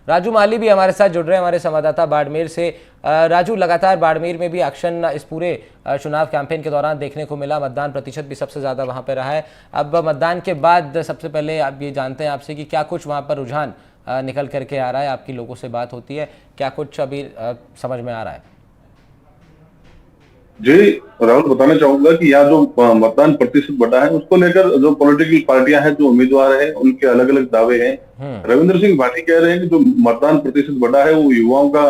राजू माली भी हमारे साथ जुड़ रहे हैं, हमारे संवाददाता बाड़मेर से। राजू, लगातार बाड़मेर में भी एक्शन इस पूरे चुनाव कैंपेन के दौरान देखने को मिला, मतदान प्रतिशत भी सबसे ज़्यादा वहाँ पर रहा है। अब मतदान के बाद सबसे पहले आप ये जानते हैं आपसे कि क्या कुछ वहाँ पर रुझान निकल करके आ रहा है, आपकी लोगों से बात होती है, क्या कुछ अभी समझ में आ रहा है? जी राहुल, बताना चाहूंगा कि यहाँ जो मतदान प्रतिशत बढ़ा है उसको लेकर जो पॉलिटिकल पार्टियां हैं, जो उम्मीदवार हैं, उनके अलग अलग दावे हैं। रविंद्र सिंह भाटी कह रहे हैं कि जो मतदान प्रतिशत बढ़ा है वो युवाओं का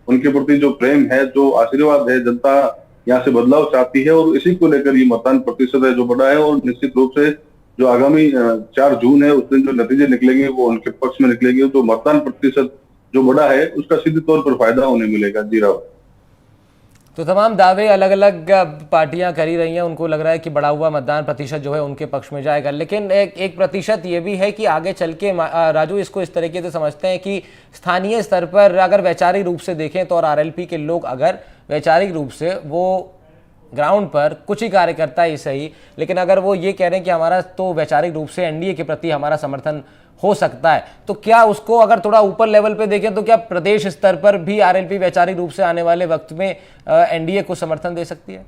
उनके प्रति जो प्रेम है, जो आशीर्वाद है, जनता यहाँ से बदलाव चाहती है और इसी को लेकर ये मतदान प्रतिशत है जो बढ़ा है। और निश्चित रूप से जो आगामी 4 जून है उस दिन जो नतीजे निकलेंगे वो उनके पक्ष में निकलेंगे। जो मतदान प्रतिशत जो बढ़ा है उसका सीधे तौर पर फायदा उन्हें मिलेगा। जी राहुल, तो तमाम दावे अलग अलग पार्टियां कर ही रही हैं, उनको लग रहा है कि बढ़ा हुआ मतदान प्रतिशत जो है उनके पक्ष में जाएगा। लेकिन एक प्रतिशत ये भी है कि आगे चल के राजू इसको इस तरीके से समझते हैं कि स्थानीय स्तर पर अगर वैचारिक रूप से देखें तो, और आरएलपी के लोग अगर वैचारिक रूप से वो ग्राउंड पर कुछ ही कार्यकर्ता ही सही, लेकिन अगर वो ये कह रहे हैं कि हमारा तो वैचारिक रूप से एनडीए के प्रति हमारा समर्थन हो सकता है, तो क्या उसको अगर थोड़ा ऊपर लेवल पे देखें तो क्या प्रदेश स्तर पर भी आरएलपी वैचारिक रूप से आने वाले वक्त में एनडीए को समर्थन दे सकती है?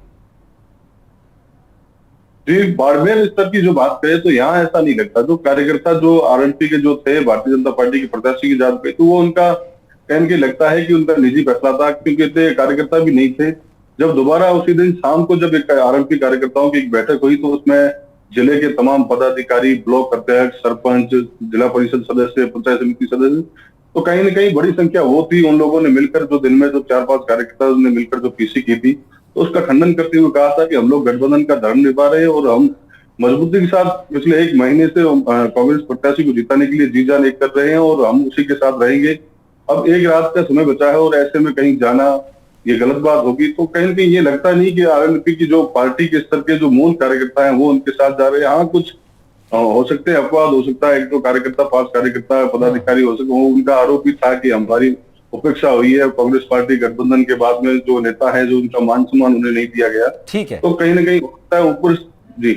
जी बाड़मेर स्तर की जो बात करें तो यहाँ ऐसा नहीं लगता। जो कार्यकर्ता जो आरएलपी के जो थे, भारतीय जनता पार्टी के प्रत्याशी की जात पे, तो वो उनका कहने के लगता है कि उनका निजी फैसला था, क्योंकि इतने कार्यकर्ता भी नहीं थे। जब दोबारा उसी दिन शाम को जब एक आरएलपी कार्यकर्ताओं की एक बैठक हुई तो उसमें जिले के तमाम पदाधिकारी, ब्लॉक अध्यक्ष, सरपंच, जिला परिषद सदस्य, पंचायत समिति सदस्य, तो कहीं ना कहीं बड़ी संख्या वो थी। उन लोगों ने मिलकर जो दिन में जो 4-5 कार्यकर्ता ने मिलकर जो पीसी की थी, तो उसका खंडन करते हुए कहा था कि हम लोग गठबंधन का धर्म निभा रहे हैं और हम मजबूती के साथ पिछले 1 महीने से कांग्रेस प्रत्याशी को जिताने के लिए जी जान एक कर रहे हैं और हम उसी के साथ रहेंगे। अब एक रात का समय बचा है और ऐसे में कहीं जाना ये गलत बात होगी। तो कहीं ना कहीं ये लगता नहीं कि आरएलपी की जो पार्टी के स्तर के जो मूल कार्यकर्ता हैं वो उनके साथ जा रहे हैं। हाँ, कुछ हो सकते हैं, अपवाद हो सकता है, एक तो कार्यकर्ता, 5 कार्यकर्ता पदाधिकारी हो सकते हैं। उनका आरोप भी था कि हमारी उपेक्षा हुई है कांग्रेस पार्टी गठबंधन के बाद में, जो नेता है जो उनका मान सम्मान उन्हें नहीं दिया गया। ठीक है। तो कहीं ना कहीं हो सकता है ऊपर। जी